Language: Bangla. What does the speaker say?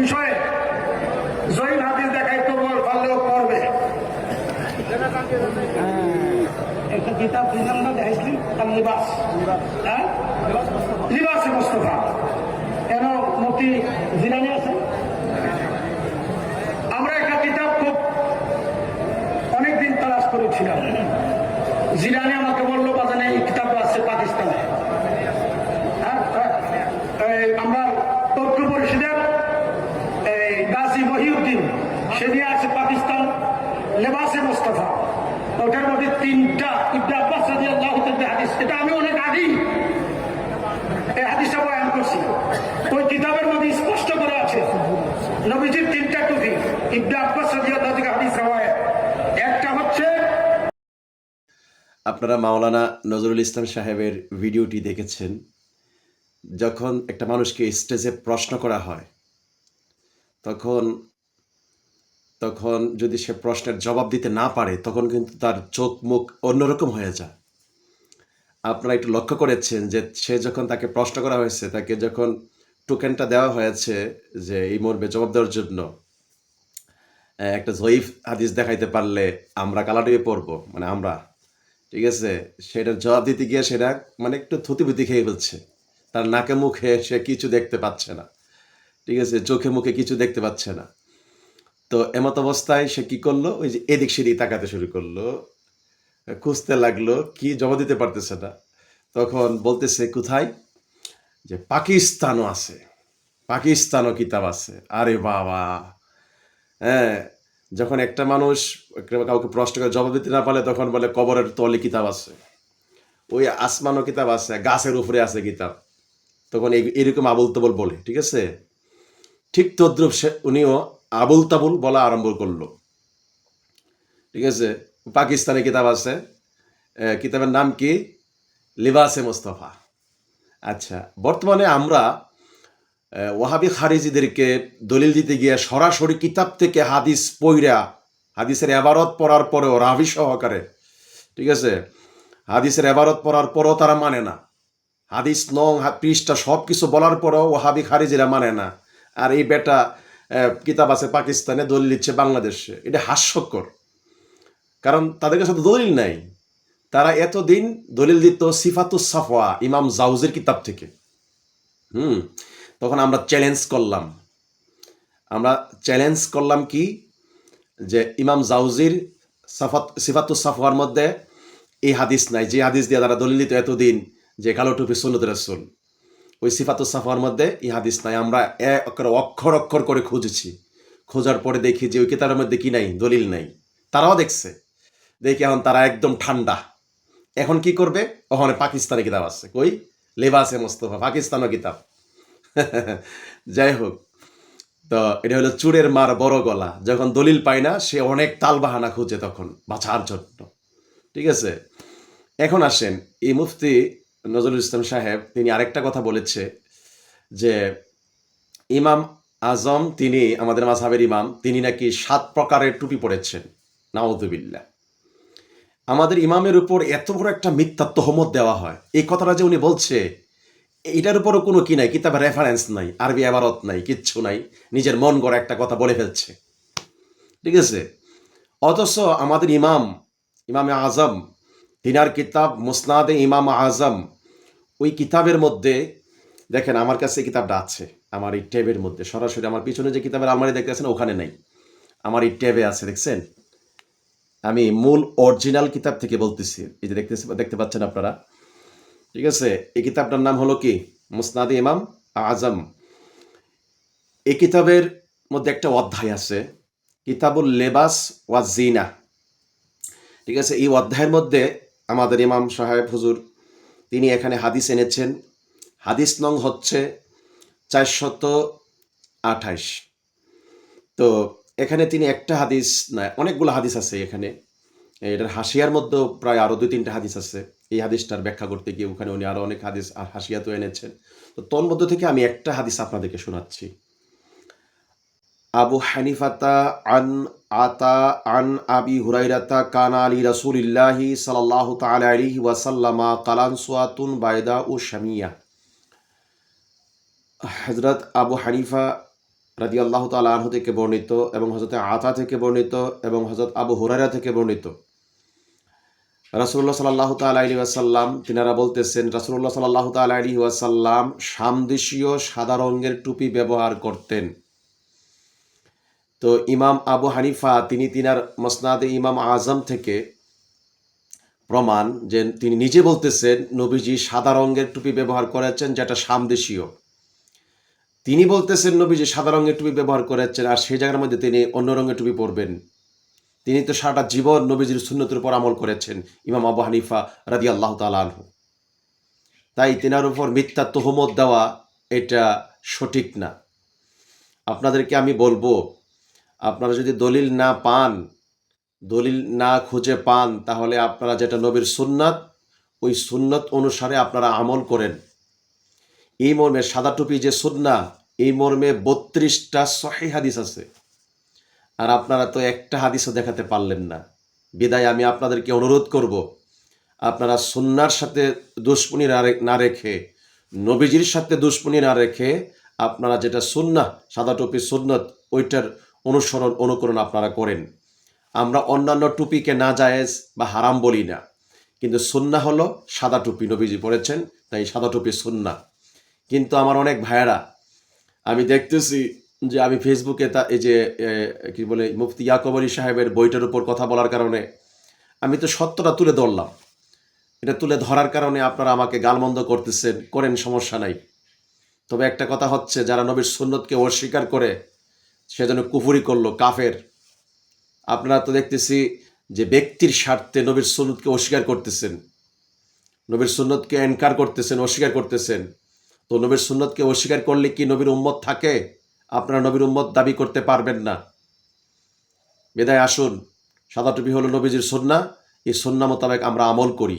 বিষয়ে জয়ীন হাদিস দেখাইতে পারলেও করবে। একটা কিতাব আমরা দেখাইছি তার লিবাস, হ্যাঁ লিবাসে মোস্তফা, কেন মতি জিলানি আছে। আমরা একটা কিতাব খুব অনেকদিন তালাশ করেছিলাম। জিলানি আমাকে বললো বাজানে এই কিতাব আছে পাকিস্তানে। আমরা তথ্য পরিষদের গাজী মহিউদ্দিন সে নিয়ে আছে পাকিস্তান লেবাসে মোস্তফা। ওটার মধ্যে 3টা ইবনে আব্বাস রাদিয়াল্লাহু তাআলা হাদিস, এটা আমি অনেক আগেই এই হাদিসটা বয়ান করছি। ওই কিতাবের মধ্যে স্পষ্ট করে আছে নবীজির 3টা টুপি ইবনে আব্বাস রাদিয়াল্লাহু তাআলা হাদিস রাওয়ায়াত। একটা হচ্ছে, আপনারা মাওলানা নজরুল ইসলাম সাহেবের ভিডিওটি দেখেছেন। যখন একটা মানুষকে স্টেজে প্রশ্ন করা হয় তখন যদি সে প্রশ্নের জবাব দিতে না পারে তখন কিন্তু তার চোখ মুখ অন্যরকম হয়ে যায়। আপনারা একটু লক্ষ্য করেছেন যে সে যখন তাকে প্রশ্ন করা হয়েছে, তাকে যখন টোকেনটা দেওয়া হয়েছে যে এই মর্মে জবাব দেওয়ার জন্য একটা জয়ীফ হাদিস দেখাইতে পারলে আমরা কালাডুয়ে পড়বো, মানে আমরা, ঠিক আছে, সেটার জবাব দিতে গিয়ে সেটা মানে একটু থুতিবুতি খেয়ে ফেলছে। তার নাকে মুখে সে কিছু দেখতে পাচ্ছে না, ঠিক আছে, চোখে মুখে কিছু দেখতে পাচ্ছে না। তো এমত অবস্থায় সে কি করলো, ওই যে এদিক সেদিক তাকাতে শুরু করলো, খুঁজতে লাগলো, কি জবাব দিতে পারতেছে না। তখন বলতেছে কোথায়, যে পাকিস্তানও আছে, পাকিস্তানও কিতাব আছে। আরে বাবা, হ্যাঁ, যখন একটা মানুষ কাউকে প্রশ্ন করে জবাব দিতে না পারলে তখন বলে কবরের তলে কিতাব আছে, ওই আসমানও কিতাব আছে, গাছের উপরে আছে কিতাব, তখন এরকম আবুল তাবুল বলে, ঠিক আছে। ঠিক তদ্রুপ উনিও আবুল তাবুল বলা আরম্ভ করলো, ঠিক আছে। পাকিস্তানে কিতাব আছে, কিতাবের নাম কি, লিবাসে মোস্তফা। আচ্ছা, বর্তমানে আমরা ওয়াহাবি খারিজিদেরকে দলিল দিতে গিয়ে সরাসরি কিতাব থেকে হাদিস পইরা, হাদিসের এবারত পড়ার পরেও রাভি সহকারে, ঠিক আছে, হাদিসের এবারত পড়ার পরেও তারা মানে না, হাদিস নং পৃষ্ঠা সব কিছু বলার পরেও ওয়াহাবি খারিজিরা মানে না। আর এই বেটা কিতাব আছে পাকিস্তানে, দলিল দিচ্ছে বাংলাদেশে। এটা হাস্যকর, কারণ তাদের কাছে তো দলিল নাই। তারা এতদিন দলিল দিত সিফাতুস সাফওয়া ইমাম জাউজির কিতাব থেকে। তখন আমরা চ্যালেঞ্জ করলাম কি, যে ইমাম জাউজির সিফাতুস সাফওয়ার মধ্যে এই হাদিস নাই, যে হাদিস দিয়ে তারা দলিল দিত এতদিন, যে কালো টুপি সুন্নত রাসূল, ওই সিফাতুস সাফওয়ার মধ্যে এই হাদিস নাই। আমরা অক্ষর অক্ষর করে খুঁজেছি, খোঁজার পরে দেখি যে ওই কিতাবের মধ্যে কি নাই, দলিল নাই। তারাও দেখছে, দেখি এখন তারা একদম ঠান্ডা। এখন কি করবে, ওখানে পাকিস্তানি কিতাব আছে, কই, লেবাসে মোস্তফা, পাকিস্তানও কিতাব। যাই হোক, তো এটা হলো চুরের মার বড় গলা। যখন দলিল পায় না সে অনেক তালবাহানা খুঁজে তখন বাঁচার জন্য, ঠিক আছে। এখন আসেন, এই মুফতি নজরুল ইসলাম সাহেব তিনি আরেকটা কথা বলেছে যে ইমাম আজম, তিনি আমাদের মাযহাবের ইমাম, তিনি নাকি 7 প্রকারের টুপি পড়েছেন। নাউযুবিল্লাহ। আমাদের ইমামের উপর এত বড় একটা মিথ্যা তহমত দেওয়া হয়। এই কথাটা যে উনি বলছে, এটার উপরও কোনো কি নাই, কিতাবে রেফারেন্স নাই, আরবি ইবারত নাই, কিচ্ছু নাই, নিজের মন গড়া একটা কথা বলে ফেলছে, ঠিক আছে। অথচ আমাদের ইমামে আজম, তিনার কিতাব মুসনাদে ইমাম আজম, ওই কিতাবের মধ্যে দেখেন, আমার কাছে কিতাবটা আছে, আমার এই ট্যাবের মধ্যে, সরাসরি আমার পিছনে যে কিতাবের আলমারি দেখতেছেন ওখানে নাই, আমার এই ট্যাবে আছে, দেখছেন। আমি মূল অরিজিনাল কিতাব থেকে বলতেছি, এই যে দেখতে পাচ্ছেন আপনারা, ঠিক আছে। এই কিতাবটার নাম হলো কি, মুসনাদে ইমাম আজম। এই কিতাবের মধ্যে একটা অধ্যায় আছে, কিতাবুল লেবাস ওয়া জিনা, ঠিক আছে। এই অধ্যায়ের মধ্যে আমাদের ইমাম সাহেব হুজুর তিনি এখানে হাদিস এনেছেন। হাদিস নং হচ্ছে 428। তো এখানে তিনি একটা হাদিস না, অনেকগুলো হাদিস আছে এখানে। এটার হাসিয়ার মধ্যেও প্রায় আরও 2-3টা হাদিস আছে। এই হাদিসটার ব্যাখ্যা করতে গিয়ে ওখানে উনি আরও অনেক হাদিস আর হাসিয়াতেও এনেছেন। তো তোর মধ্য থেকে আমি একটা হাদিস আপনাদেরকে শোনাচ্ছি। আবু হানিফাতা আন আবি হুরাইরাতা কানা আলী রাসূলিল্লাহি সাল্লাল্লাহু তাআলা আলাইহি ওয়াসাল্লামা কালানসুয়াতুন বাইদা ও শামিয়া। হযরত আবু হানিফা রাদিয়াল্লাহু তাআলা আনহু থেকে বর্ণিত এবং হযরত আতা থেকে বর্ণিত এবং হযরত আবু হুরায়রা থেকে বর্ণিত, রাসূলুল্লাহ সাল্লাল্লাহু তাআলা আলাইহি ওয়াসাল্লাম তিনারা বলতেছেন, রাসূলুল্লাহ সাল্লাল্লাহু তাআলা আলাইহি ওয়াসাল্লাম সামদেশীয় সাদা রঙের টুপি ব্যবহার করতেন। তো ইমাম আবু হানিফা তিনি তিনার মসনাদে ইমাম আজম থেকে প্রমাণ যে তিনি নিজে বলতেছেন নবীজি সাদা রঙের টুপি ব্যবহার করেছেন, যেটা সামদেশীয়। তিনি বলতেছেন নবীজি সাদা রঙের টুপি ব্যবহার করেছেন, আর সেই জায়গার মধ্যে তিনি অন্য রঙের টুপি পরবেন। তিনি তো সারাটা জীবন নবীজির সুন্নতের উপর আমল করেছেন, ইমাম আবু হানিফা রাদিয়াল্লাহু তাআলা আনহু। তাই তিনার উপর মিথ্যা তোহমত দেওয়া এটা সঠিক না। আপনাদেরকে আমি বলবো, আপনারা যদি দলিল না পান, দলিল না খুঁজে পান, তাহলে আপনারা যেটা নবীর সুন্নাত, ওই সুন্নাত অনুসারে আপনারা আমল করেন। এই মর্মে সাদা টুপি যে সুন্নাহ, এই মর্মে 32টা সহিহ হাদিস আছে, আর আপনারা তো একটা হাদিসও দেখাতে পারলেন না। বিদায় আমি আপনাদেরকে অনুরোধ করব, আপনারা সুন্নাহর সাথে দুশ্মনী না রেখে, নবীজির সাথে দুশ্মনী না রেখে, আপনারা যেটা সুন্নাহ, সাদা টুপি সুন্নত, ওইটার অনুকরণ আপনারা করেন। আমরা অন্যান্য টুপিকে নাজায়েজ বা হারাম বলি না, কিন্তু সুন্নাহ হলো সাদা টুপি, নবীজি পড়েছেন, তাই সাদা টুপি সুন্নাহ। কিন্তু আমার অনেক ভাইয়েরা, আমি দেখতেছি যে আমি ফেসবুকে এই যে কি বলে মুফতি ইয়াকুব আলী সাহেবের বইটার উপর কথা বলার কারণে আমি তো সত্যটা তুলে ধরলাম। এটা তুলে ধরার কারণে আপনারা আমাকে গালমন্দ করতেছেন, করেন, সমস্যা নাই। তবে একটা কথা হচ্ছে, যারা নবীর সুন্নতকে অস্বীকার করে সে যেন কুফরি করলো, কাফের। আপনারা তো দেখতেছি যে ব্যক্তির স্বার্থে নবীর সুন্নতকে অস্বীকার করতেছেন, নবীর সুন্নতকে এনকার করতেছেন, অস্বীকার করতেছেন। তো নবীর সুন্নতকে অস্বীকার করলে কি নবীর উম্মত থাকে? আপনারা নবীর উম্মত দাবি করতে পারবেন না। বিদায় আসুন, সাদা টুপি হলো নবীজির সুন্নাহ, এই সুন্নাহ মোতাবেক আমরা আমল করি।